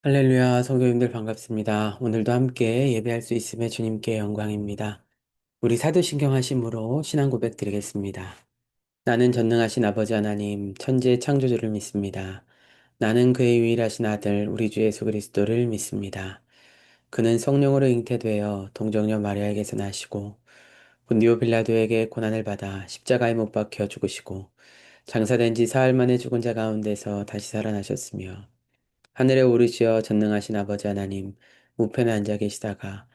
할렐루야, 성도님들 반갑습니다. 오늘도 함께 예배할 수 있음에 주님께 영광입니다. 우리 사도신경 하심으로 신앙 고백 드리겠습니다. 나는 전능하신 아버지 하나님, 천지의 창조주를 믿습니다. 나는 그의 유일하신 아들, 우리 주 예수 그리스도를 믿습니다. 그는 성령으로 잉태되어 동정녀 마리아에게서 나시고, 본디오 빌라도에게 고난을 받아 십자가에 못 박혀 죽으시고, 장사된 지 사흘 만에 죽은 자 가운데서 다시 살아나셨으며, 하늘에 오르시어 전능하신 아버지 하나님 우편에 앉아 계시다가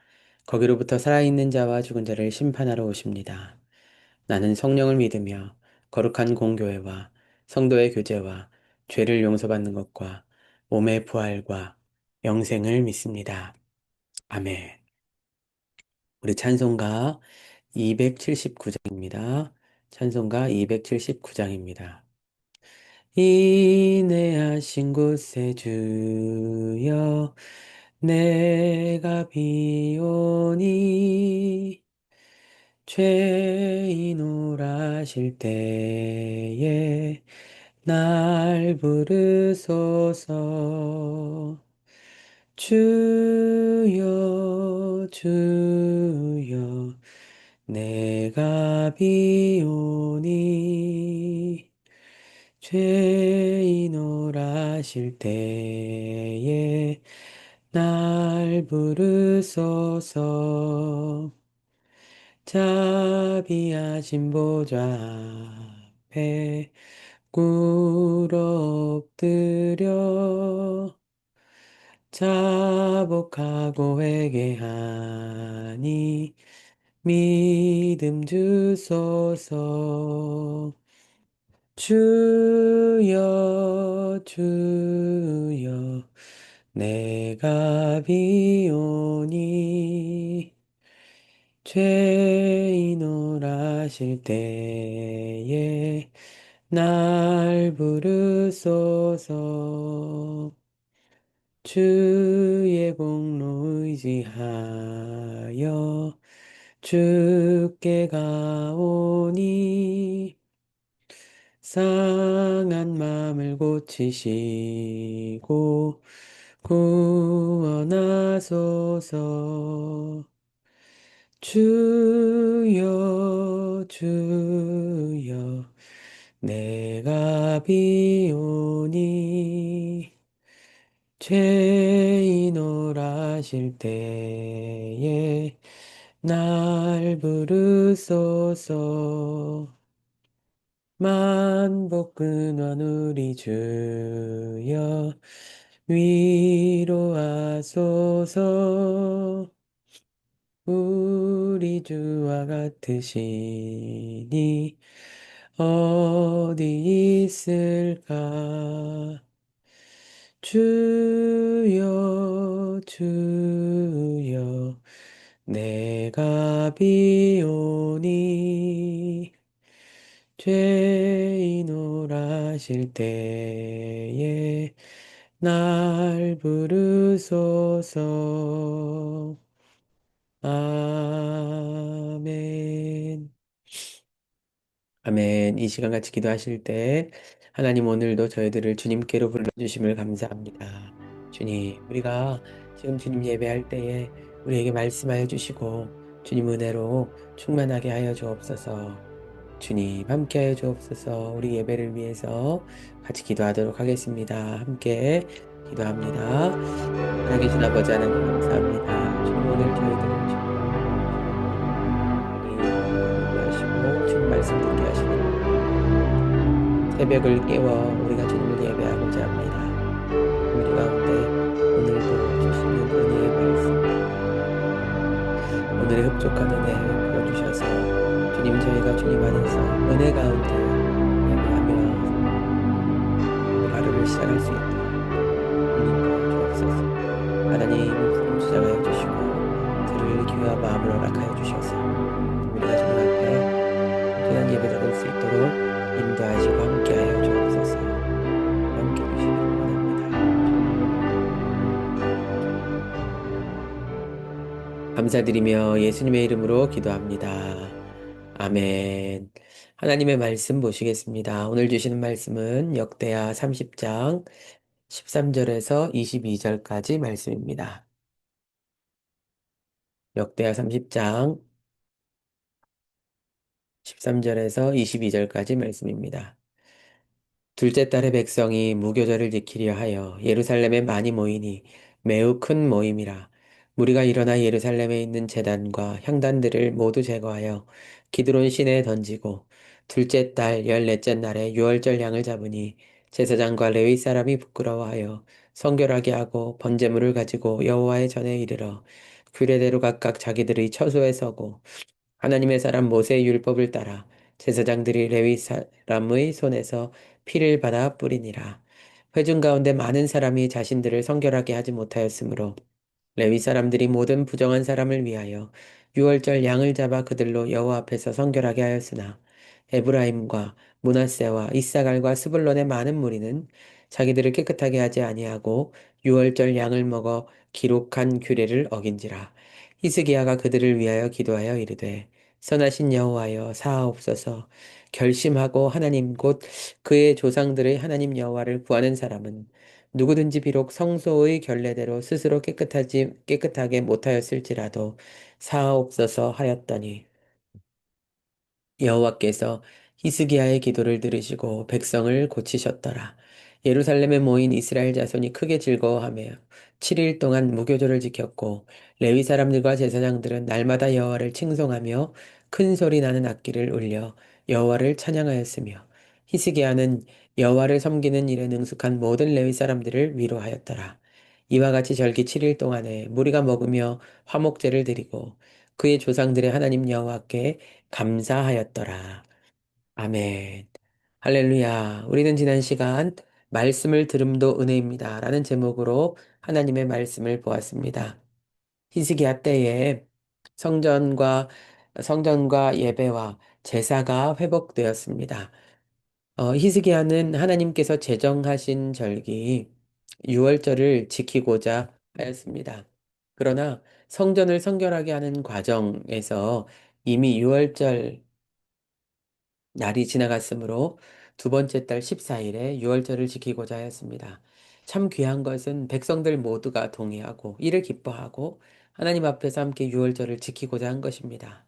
거기로부터 살아있는 자와 죽은 자를 심판하러 오십니다. 나는 성령을 믿으며 거룩한 공교회와 성도의 교제와 죄를 용서받는 것과 몸의 부활과 영생을 믿습니다. 아멘. 우리 찬송가 279장입니다. 찬송가 279장입니다. 인내하신 곳에 주여 내가 비오니 죄인 오라실 때에 날 부르소서. 주여 주여 내가 비오니 죄인 오라실 때에 날 부르소서. 자비하신 보좌 앞에 꿇어 엎드려 자복하고 회개하니 믿음 주소서. 주여 주여 내가 비오니 죄인 오라실 때에 날 부르소서. 주의 공로 의지하여 주께 가오니 상한 마음을 고치시고 구원하소서. 주여 주여 내가 비오니 죄인 오라실 때에 날 부르소서. 만복 근원 우리 주여 위로하소서. 우리 주와 같으시니 어디 있을까. 주여 주여 내가 비오니 죄인 오라실 때에 날 부르소서. 아멘. 아멘. 이 시간 같이 기도하실 때 하나님 오늘도 저희들을 주님께로 불러주심을 감사합니다. 주님, 우리가 지금 주님 예배할 때에 우리에게 말씀하여 주시고 주님 은혜로 충만하게 하여 주옵소서. 주님 함께하여 주옵소서. 우리 예배를 위해서 같이 기도하도록 하겠습니다. 함께 기도합니다. 살아계신 아버지 하나님 감사합니다. 주님 오늘 저희들을 주님 하시고 주님 말씀 듣게 하시니 새벽을 깨워 우리가 주님을 예배하고자 합니다. 우리 가운데 오늘도 주시는 은혜의 말씀, 오늘의 흡족한 은혜 부어주셔서 주님 저희가 주님 안에서 은혜 가운데 예배하며 하루를 시작할 수 있도록 주님 도와주옵소서. 하나님 말씀 주장하여 주시고 들을 귀와 마음을 허락하여 주셔서 우리가 주님 인도하시고 함께하여 주옵소서. 함께 해주시기를 원합니다. 감사드리며 예수님의 이름으로 기도합니다. 아멘. 하나님의 말씀 보시겠습니다. 오늘 주시는 말씀은 역대하 30장 13절에서 22절까지 말씀입니다. 역대하 30장 13절에서 22절까지 말씀입니다. 둘째 달에 백성이 무교절을 지키려 하여 예루살렘에 많이 모이니 매우 큰 모임이라. 무리가 일어나 예루살렘에 있는 제단과 향단들을 모두 제거하여 기드론 시내에 던지고 둘째 달 14째 날에 유월절 양을 잡으니 제사장과 레위 사람이 부끄러워하여 성결하게 하고 번제물을 가지고 여호와의 전에 이르러 규례대로 각각 자기들의 처소에 서고 하나님의 사람 모세의 율법을 따라 제사장들이 레위 사람의 손에서 피를 받아 뿌리니라. 회중 가운데 많은 사람이 자신들을 성결하게 하지 못하였으므로 레위 사람들이 모든 부정한 사람을 위하여 유월절 양을 잡아 그들로 여호와 앞에서 성결하게 하였으나 에브라임과 므낫세와 이사갈과 스불론의 많은 무리는 자기들을 깨끗하게 하지 아니하고 유월절 양을 먹어 기록한 규례를 어긴지라. 히스기야가 그들을 위하여 기도하여 이르되 선하신 여호와여 사하옵소서. 결심하고 하나님 곧 그의 조상들의 하나님 여호와를 구하는 사람은 누구든지 비록 성소의 결례대로 스스로 깨끗하게 못하였을지라도 사하옵소서 하였더니 여호와께서 히스기야의 기도를 들으시고 백성을 고치셨더라. 예루살렘에 모인 이스라엘 자손이 크게 즐거워하며 7일 동안 무교절을 지켰고 레위 사람들과 제사장들은 날마다 여호와를 칭송하며 큰 소리 나는 악기를 울려 여호와를 찬양하였으며 히스기야는 여호와를 섬기는 일에 능숙한 모든 레위 사람들을 위로하였더라. 이와 같이 절기 7일 동안에 무리가 먹으며 화목제를 드리고 그의 조상들의 하나님 여호와께 감사하였더라. 아멘. 할렐루야. 우리는 지난 시간 말씀을 들음도 은혜입니다. 라는 제목으로 하나님의 말씀을 보았습니다. 히스기야 때에 성전과 성전과 예배와 제사가 회복되었습니다. 히스기야는 하나님께서 제정하신 절기 유월절을 지키고자 하였습니다. 그러나 성전을 성결하게 하는 과정에서 이미 유월절 날이 지나갔으므로 두 번째 달 14일에 유월절을 지키고자 하였습니다. 참 귀한 것은 백성들 모두가 동의하고 이를 기뻐하고 하나님 앞에서 함께 유월절을 지키고자 한 것입니다.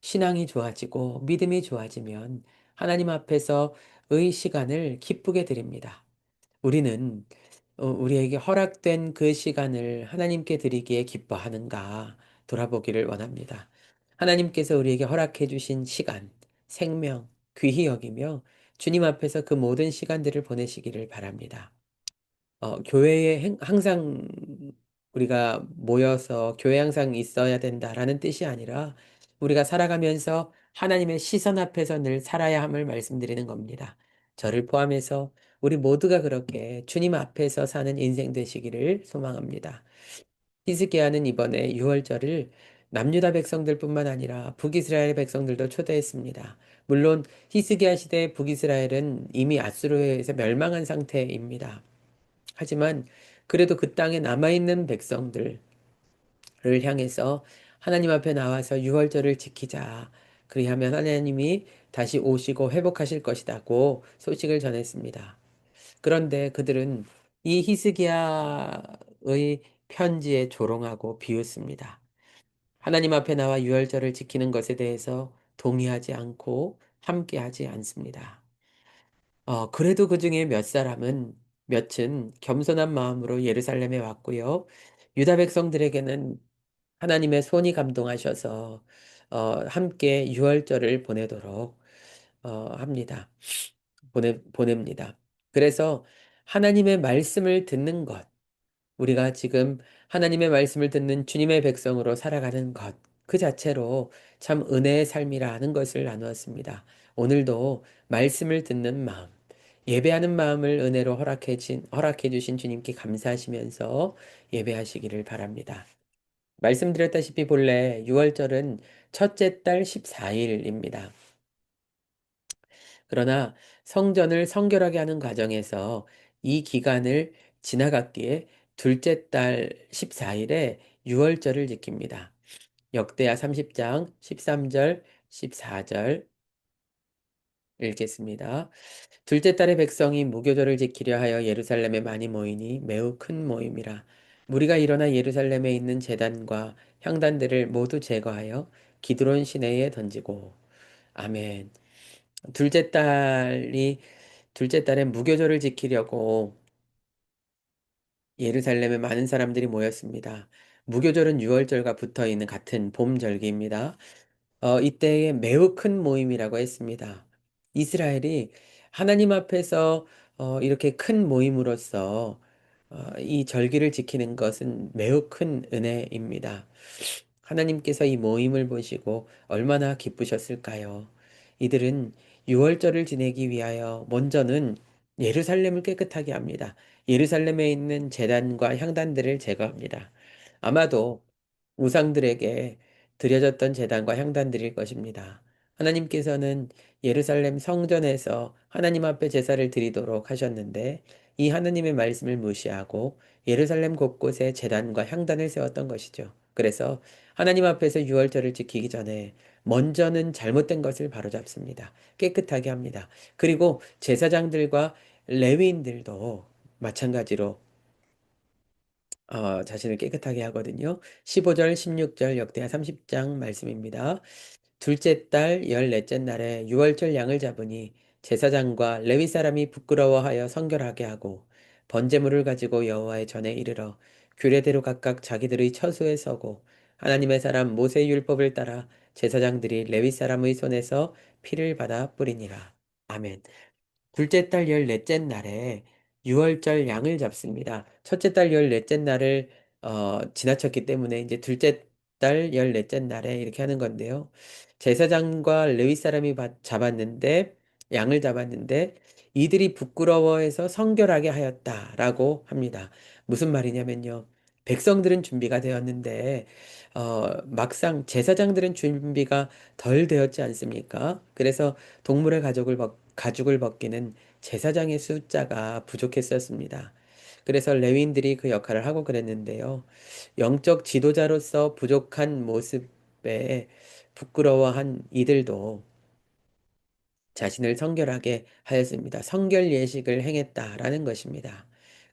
신앙이 좋아지고 믿음이 좋아지면 하나님 앞에서의 시간을 기쁘게 드립니다. 우리는 우리에게 허락된 그 시간을 하나님께 드리기에 기뻐하는가 돌아보기를 원합니다. 하나님께서 우리에게 허락해 주신 시간, 생명, 귀히 여기며 주님 앞에서 그 모든 시간들을 보내시기를 바랍니다. 교회에 항상 우리가 모여서 교회 항상 있어야 된다라는 뜻이 아니라 우리가 살아가면서 하나님의 시선 앞에서 늘 살아야 함을 말씀드리는 겁니다. 저를 포함해서 우리 모두가 그렇게 주님 앞에서 사는 인생 되시기를 소망합니다. 히스기야는 이번에 유월절을 남유다 백성들뿐만 아니라 북이스라엘 백성들도 초대했습니다. 물론 히스기야 시대의 북이스라엘은 이미 아수르에 의해서 멸망한 상태입니다. 하지만 그래도 그 땅에 남아있는 백성들을 향해서 하나님 앞에 나와서 유월절을 지키자. 그리하면 하나님이 다시 오시고 회복하실 것이다고 소식을 전했습니다. 그런데 그들은 이 히스기야의 편지에 조롱하고 비웃습니다. 하나님 앞에 나와 유월절을 지키는 것에 대해서 동의하지 않고 함께하지 않습니다. 그래도 그 중에 몇은 겸손한 마음으로 예루살렘에 왔고요. 유다 백성들에게는 하나님의 손이 감동하셔서 함께 유월절을 보내도록 합니다. 보냅니다. 그래서 하나님의 말씀을 듣는 것, 우리가 지금 하나님의 말씀을 듣는 주님의 백성으로 살아가는 것, 그 자체로 참 은혜의 삶이라 하는 것을 나누었습니다. 오늘도 말씀을 듣는 마음, 예배하는 마음을 은혜로 허락해 주신 주님께 감사하시면서 예배하시기를 바랍니다. 말씀드렸다시피 본래 6월절은 첫째 달 14일입니다. 그러나 성전을 성결하게 하는 과정에서 이 기간을 지나갔기에 둘째 달 14일에 유월절을 지킵니다. 역대하 30장 13절, 14절 읽겠습니다. 둘째 달에 백성이 무교절을 지키려 하여 예루살렘에 많이 모이니 매우 큰 모임이라. 무리가 일어나 예루살렘에 있는 제단과 향단들을 모두 제거하여 기드론 시내에 던지고. 아멘. 둘째 달이 둘째 달에 무교절을 지키려고 예루살렘에 많은 사람들이 모였습니다. 무교절은 유월절과 붙어 있는 같은 봄 절기입니다. 이때에 매우 큰 모임이라고 했습니다. 이스라엘이 하나님 앞에서 이렇게 큰 모임으로써 이 절기를 지키는 것은 매우 큰 은혜입니다. 하나님께서 이 모임을 보시고 얼마나 기쁘셨을까요? 이들은 유월절을 지내기 위하여 먼저는 예루살렘을 깨끗하게 합니다. 예루살렘에 있는 제단과 향단들을 제거합니다. 아마도 우상들에게 드려졌던 제단과 향단들일 것입니다. 하나님께서는 예루살렘 성전에서 하나님 앞에 제사를 드리도록 하셨는데 이 하나님의 말씀을 무시하고 예루살렘 곳곳에 제단과 향단을 세웠던 것이죠. 그래서 하나님 앞에서 유월절을 지키기 전에 먼저는 잘못된 것을 바로잡습니다. 깨끗하게 합니다. 그리고 제사장들과 레위인들도 마찬가지로 자신을 깨끗하게 하거든요. 15절, 16절 역대하 30장 말씀입니다. 둘째 달 14째 날에 유월절 양을 잡으니 제사장과 레위 사람이 부끄러워하여 성결하게 하고 번제물을 가지고 여호와의 전에 이르러 규례대로 각각 자기들의 처소에 서고 하나님의 사람 모세의 율법을 따라 제사장들이 레위 사람의 손에서 피를 받아 뿌리니라. 아멘. 둘째 달 14째 날에 유월절 양을 잡습니다. 첫째 달 14째 날을 지나쳤기 때문에 이제 둘째 달 14째 날에 이렇게 하는 건데요. 제사장과 레위 사람이 잡았는데 양을 잡았는데 이들이 부끄러워해서 성결하게 하였다라고 합니다. 무슨 말이냐면요. 백성들은 준비가 되었는데 막상 제사장들은 준비가 덜 되었지 않습니까? 그래서 동물의 가죽을 벗기는 제사장의 숫자가 부족했었습니다. 그래서 레위인들이 그 역할을 하고 그랬는데요. 영적 지도자로서 부족한 모습에 부끄러워한 이들도 자신을 성결하게 하였습니다. 성결 예식을 행했다라는 것입니다.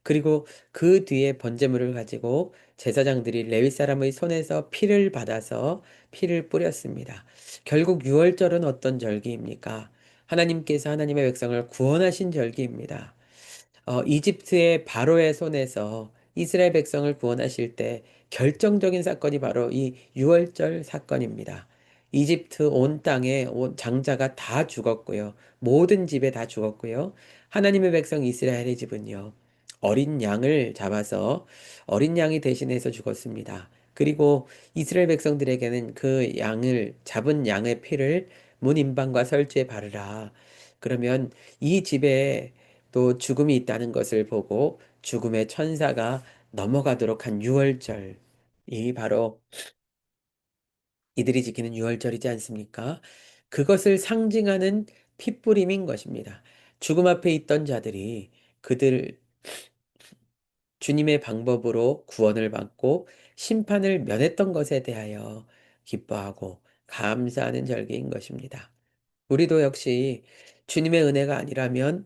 그리고 그 뒤에 번제물을 가지고 제사장들이 레위 사람의 손에서 피를 받아서 피를 뿌렸습니다. 결국 유월절은 어떤 절기입니까? 하나님께서 하나님의 백성을 구원하신 절기입니다. 이집트의 바로의 손에서 이스라엘 백성을 구원하실 때 결정적인 사건이 바로 이 유월절 사건입니다. 이집트 온 땅에 온 장자가 다 죽었고요. 모든 집에 다 죽었고요. 하나님의 백성 이스라엘의 집은요. 어린 양을 잡아서 어린 양이 대신해서 죽었습니다. 그리고 이스라엘 백성들에게는 그 양을 잡은 양의 피를 문 임방과 설주에 바르라. 그러면 이 집에 또 죽음이 있다는 것을 보고 죽음의 천사가 넘어가도록 한 유월절. 이 바로 이들이 지키는 유월절이지 않습니까? 그것을 상징하는 핏부림인 것입니다. 죽음 앞에 있던 자들이 그들 주님의 방법으로 구원을 받고 심판을 면했던 것에 대하여 기뻐하고 감사하는 절기인 것입니다. 우리도 역시 주님의 은혜가 아니라면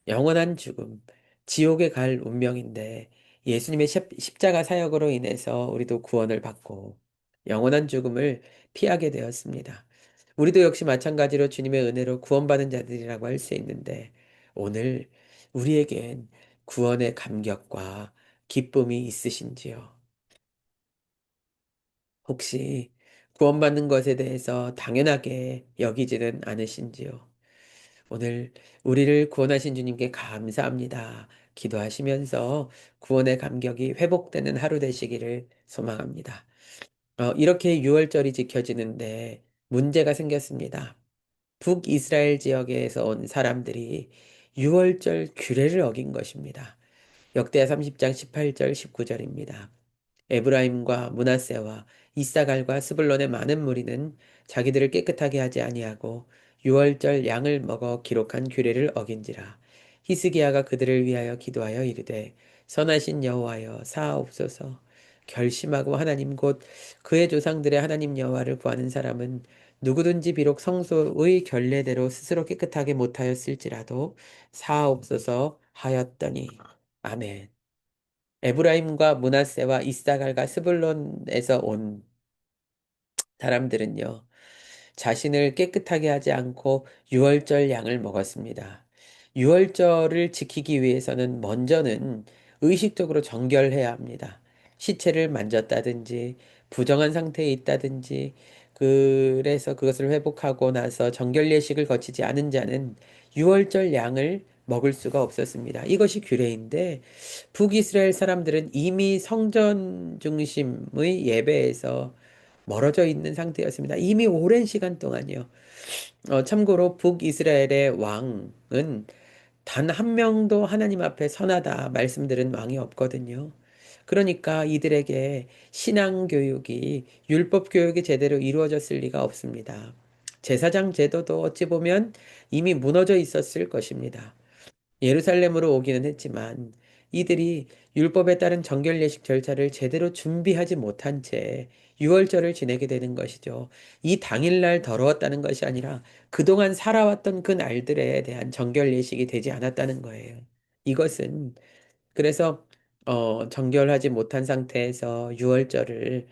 영원한 죽음, 지옥에 갈 운명인데 예수님의 십자가 사역으로 인해서 우리도 구원을 받고 영원한 죽음을 피하게 되었습니다. 우리도 역시 마찬가지로 주님의 은혜로 구원받은 자들이라고 할 수 있는데 오늘 우리에겐 구원의 감격과 기쁨이 있으신지요? 혹시 구원받는 것에 대해서 당연하게 여기지는 않으신지요? 오늘 우리를 구원하신 주님께 감사합니다. 기도하시면서 구원의 감격이 회복되는 하루 되시기를 소망합니다. 이렇게 유월절이 지켜지는데 문제가 생겼습니다. 북이스라엘 지역에서 온 사람들이 유월절 규례를 어긴 것입니다. 역대하 30장 18절 19절입니다. 에브라임과 므낫세와 이사갈과 스불론의 많은 무리는 자기들을 깨끗하게 하지 아니하고 유월절 양을 먹어 기록한 규례를 어긴지라. 히스기야가 그들을 위하여 기도하여 이르되 선하신 여호와여 사하옵소서. 결심하고 하나님 곧 그의 조상들의 하나님 여호와를 구하는 사람은 누구든지 비록 성소의 결례대로 스스로 깨끗하게 못하였을지라도 사하옵소서 하였더니 아멘. 에브라임과 므낫세와 이사갈과 스불론에서 온 사람들은요, 자신을 깨끗하게 하지 않고 유월절 양을 먹었습니다. 유월절을 지키기 위해서는 먼저는 의식적으로 정결해야 합니다. 시체를 만졌다든지 부정한 상태에 있다든지 그래서 그것을 회복하고 나서 정결 예식을 거치지 않은 자는 유월절 양을 먹을 수가 없었습니다. 이것이 규례인데 북이스라엘 사람들은 이미 성전 중심의 예배에서 멀어져 있는 상태였습니다. 이미 오랜 시간 동안요. 참고로 북이스라엘의 왕은 단 한 명도 하나님 앞에 선하다 말씀드린 왕이 없거든요. 그러니까 이들에게 신앙 교육이 율법 교육이 제대로 이루어졌을 리가 없습니다. 제사장 제도도 어찌 보면 이미 무너져 있었을 것입니다. 예루살렘으로 오기는 했지만 이들이 율법에 따른 정결 예식 절차를 제대로 준비하지 못한 채 유월절을 지내게 되는 것이죠. 이 당일날 더러웠다는 것이 아니라 그동안 살아왔던 그 날들에 대한 정결 예식이 되지 않았다는 거예요. 이것은 그래서 정결하지 못한 상태에서 유월절을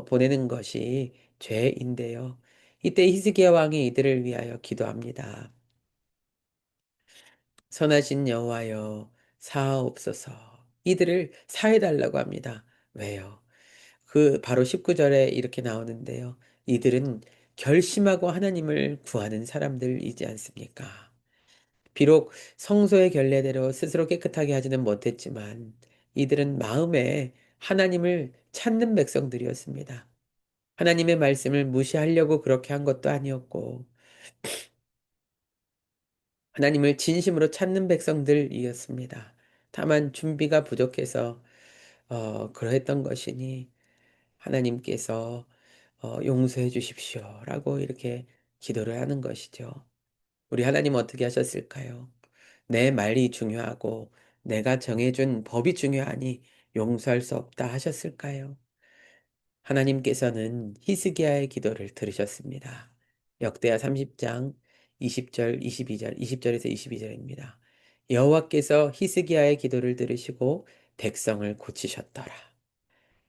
보내는 것이 죄인데요. 이때 히스기야 왕이 이들을 위하여 기도합니다. 선하신 여호와여 사하옵소서. 이들을 사해달라고 합니다. 왜요? 그 바로 19절에 이렇게 나오는데요. 이들은 결심하고 하나님을 구하는 사람들이지 않습니까? 비록 성소의 결례대로 스스로 깨끗하게 하지는 못했지만 이들은 마음에 하나님을 찾는 백성들이었습니다. 하나님의 말씀을 무시하려고 그렇게 한 것도 아니었고 하나님을 진심으로 찾는 백성들이었습니다. 다만 준비가 부족해서 그러했던 것이니 하나님께서 용서해 주십시오라고 이렇게 기도를 하는 것이죠. 우리 하나님 어떻게 하셨을까요? 내 말이 중요하고 내가 정해준 법이 중요하니 용서할 수 없다 하셨을까요? 하나님께서는 히스기야의 기도를 들으셨습니다. 역대하 30장 20절, 22절, 20절에서 22절입니다. 여호와께서 히스기야의 기도를 들으시고 백성을 고치셨더라.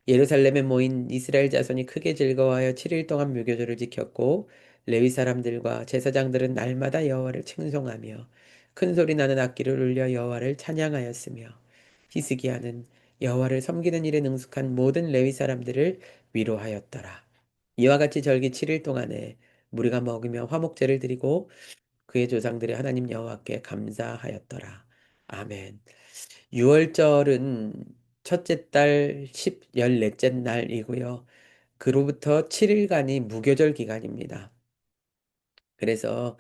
예루살렘에 모인 이스라엘 자손이 크게 즐거워하여 7일 동안 무교절을 지켰고 레위 사람들과 제사장들은 날마다 여호와를稱颂하며 큰 소리 나는 악기를 울려 여호와를 찬양하였으며 히스기야는 여호와를 섬기는 일에 능숙한 모든 레위 사람들을 위로하였더라. 이와 같이 절기 7일 동안에 무리가 먹으며 화목제를 드리고 그의 조상들의 하나님 여호와께 감사하였더라. 아멘. 6월절은 첫째 달 14째 날이고요. 그로부터 7일간이 무교절 기간입니다. 그래서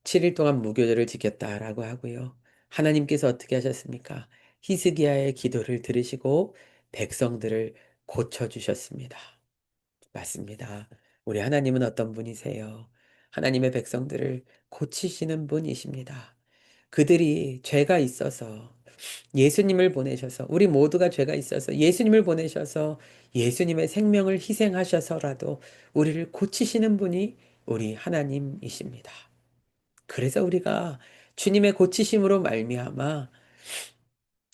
7일 동안 무교절을 지켰다라고 하고요. 하나님께서 어떻게 하셨습니까? 히스기야의 기도를 들으시고 백성들을 고쳐주셨습니다. 맞습니다. 우리 하나님은 어떤 분이세요? 하나님의 백성들을 고치시는 분이십니다. 그들이 죄가 있어서 예수님을 보내셔서 우리 모두가 죄가 있어서 예수님을 보내셔서 예수님의 생명을 희생하셔서라도 우리를 고치시는 분이 우리 하나님이십니다. 그래서 우리가 주님의 고치심으로 말미암아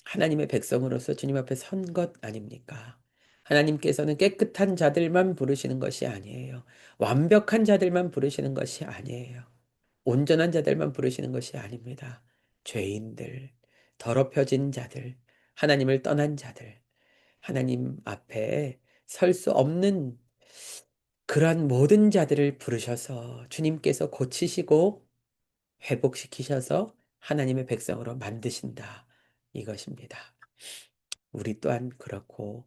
하나님의 백성으로서 주님 앞에 선 것 아닙니까? 하나님께서는 깨끗한 자들만 부르시는 것이 아니에요. 완벽한 자들만 부르시는 것이 아니에요. 온전한 자들만 부르시는 것이 아닙니다. 죄인들, 더럽혀진 자들, 하나님을 떠난 자들, 하나님 앞에 설 수 없는 그러한 모든 자들을 부르셔서 주님께서 고치시고 회복시키셔서 하나님의 백성으로 만드신다. 이것입니다. 우리 또한 그렇고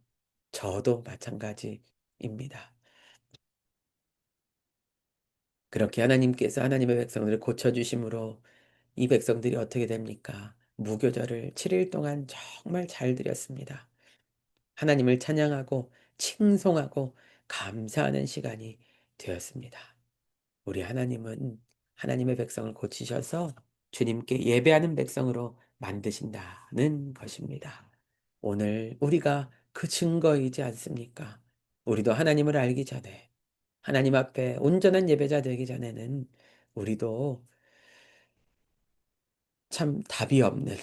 저도 마찬가지입니다. 그렇게 하나님께서 하나님의 백성들을 고쳐주심으로 이 백성들이 어떻게 됩니까? 무교절을 7일 동안 정말 잘 드렸습니다. 하나님을 찬양하고 칭송하고 감사하는 시간이 되었습니다. 우리 하나님은 하나님의 백성을 고치셔서 주님께 예배하는 백성으로 만드신다는 것입니다. 오늘 우리가 그 증거이지 않습니까? 우리도 하나님을 알기 전에, 하나님 앞에 온전한 예배자 되기 전에는 우리도 참 답이 없는,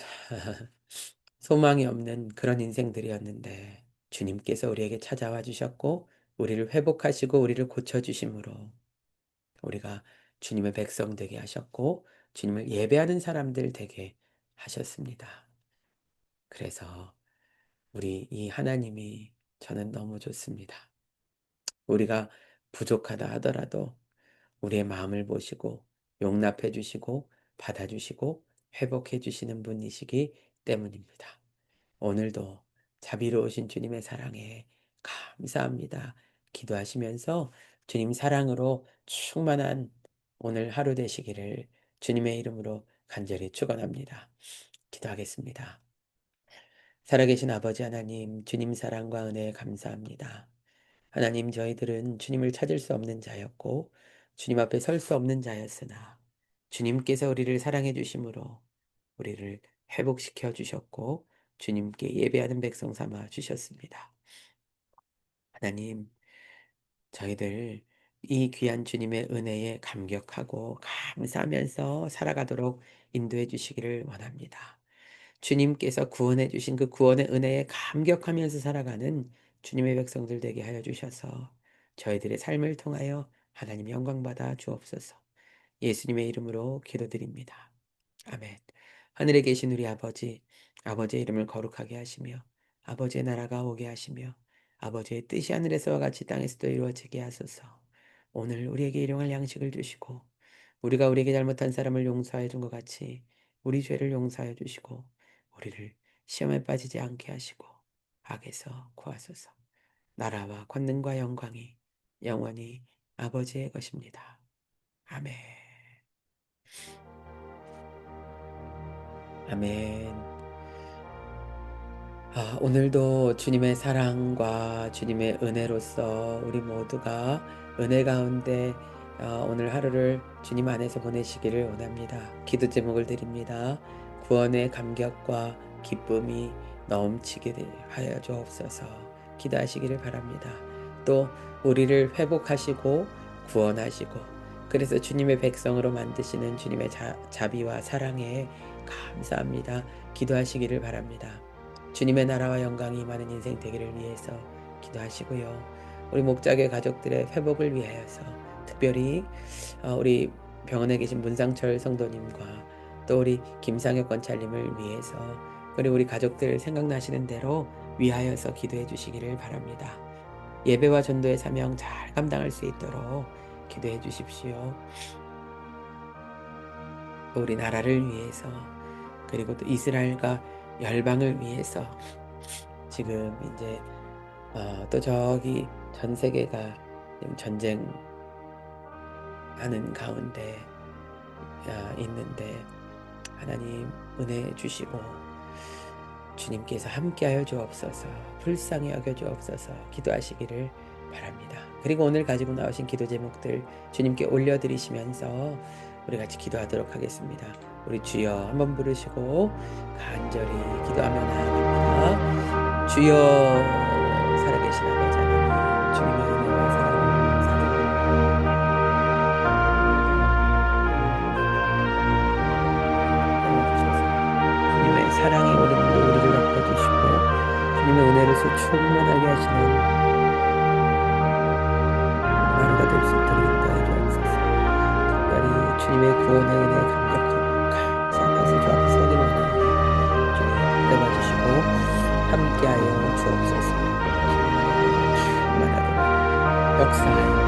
소망이 없는 그런 인생들이었는데 주님께서 우리에게 찾아와 주셨고 우리를 회복하시고 우리를 고쳐주심으로 우리가 주님의 백성 되게 하셨고 주님을 예배하는 사람들 되게 하셨습니다. 그래서 우리 이 하나님이 저는 너무 좋습니다. 우리가 부족하다 하더라도 우리의 마음을 보시고 용납해 주시고 받아주시고 회복해 주시는 분이시기 때문입니다. 오늘도 자비로우신 주님의 사랑에 감사합니다. 기도하시면서 주님 사랑으로 충만한 오늘 하루 되시기를 주님의 이름으로 간절히 축원합니다. 기도하겠습니다. 살아계신 아버지 하나님, 주님 사랑과 은혜에 감사합니다. 하나님, 저희들은 주님을 찾을 수 없는 자였고 주님 앞에 설 수 없는 자였으나 주님께서 우리를 사랑해 주심으로 우리를 회복시켜 주셨고 주님께 예배하는 백성 삼아 주셨습니다. 하나님, 저희들 이 귀한 주님의 은혜에 감격하고 감사하면서 살아가도록 인도해 주시기를 원합니다. 주님께서 구원해 주신 그 구원의 은혜에 감격하면서 살아가는 주님의 백성들 되게 하여 주셔서 저희들의 삶을 통하여 하나님 영광 받아 주옵소서. 예수님의 이름으로 기도드립니다. 아멘. 하늘에 계신 우리 아버지, 아버지의 이름을 거룩하게 하시며 아버지의 나라가 오게 하시며 아버지의 뜻이 하늘에서와 같이 땅에서도 이루어지게 하소서. 오늘 우리에게 일용할 양식을 주시고 우리가 우리에게 잘못한 사람을 용서해 준 것 같이 우리 죄를 용서해 주시고 우리를 시험에 빠지지 않게 하시고 악에서 구하소서. 나라와 권능과 영광이 영원히 아버지의 것입니다. 아멘. 아멘. 오늘도 주님의 사랑과 주님의 은혜로서 우리 모두가 은혜 가운데 오늘 하루를 주님 안에서 보내시기를 원합니다. 기도 제목을 드립니다. 구원의 감격과 기쁨이 넘치게 하여 주옵소서. 기도하시기를 바랍니다. 또 우리를 회복하시고 구원하시고 그래서 주님의 백성으로 만드시는 주님의 자비와 사랑에 감사합니다. 기도하시기를 바랍니다. 주님의 나라와 영광이 임하는 인생 되기를 위해서 기도하시고요. 우리 목자계 가족들의 회복을 위하여서 특별히 우리 병원에 계신 문상철 성도님과 또 우리 김상혁 권찰님을 위해서 그리고 우리 가족들 생각나시는 대로 위하여서 기도해 주시기를 바랍니다. 예배와 전도의 사명 잘 감당할 수 있도록 기도해 주십시오. 또 우리 나라를 위해서 그리고 또 이스라엘과 열방을 위해서 지금 이제 또 저기 전 세계가 전쟁하는 가운데 있는데 하나님 은혜 주시고 주님께서 함께하여 주옵소서. 불쌍히 여겨 주옵소서. 기도하시기를 바랍니다. 그리고 오늘 가지고 나오신 기도 제목들 주님께 올려드리시면서 우리 같이 기도하도록 하겠습니다. 우리 주여 한번 부르시고 간절히 기도하며 나아갑니다. 주여 살아계신 아버지 하나님 주님의 은혜와 사랑을 사랑을 주님의 사랑이 우리를 덮어주시고 주님의 은혜로서 충만하게 하시는 하루가 될 수 있도록 인도해 주옵소서. 특별히 주님의 구원의 은혜에 감격하고 감사하면서 주 앞에 서기 원하오니 주님 붙잡아주시고 함께하여 주옵소서. 충만하도록 역사하여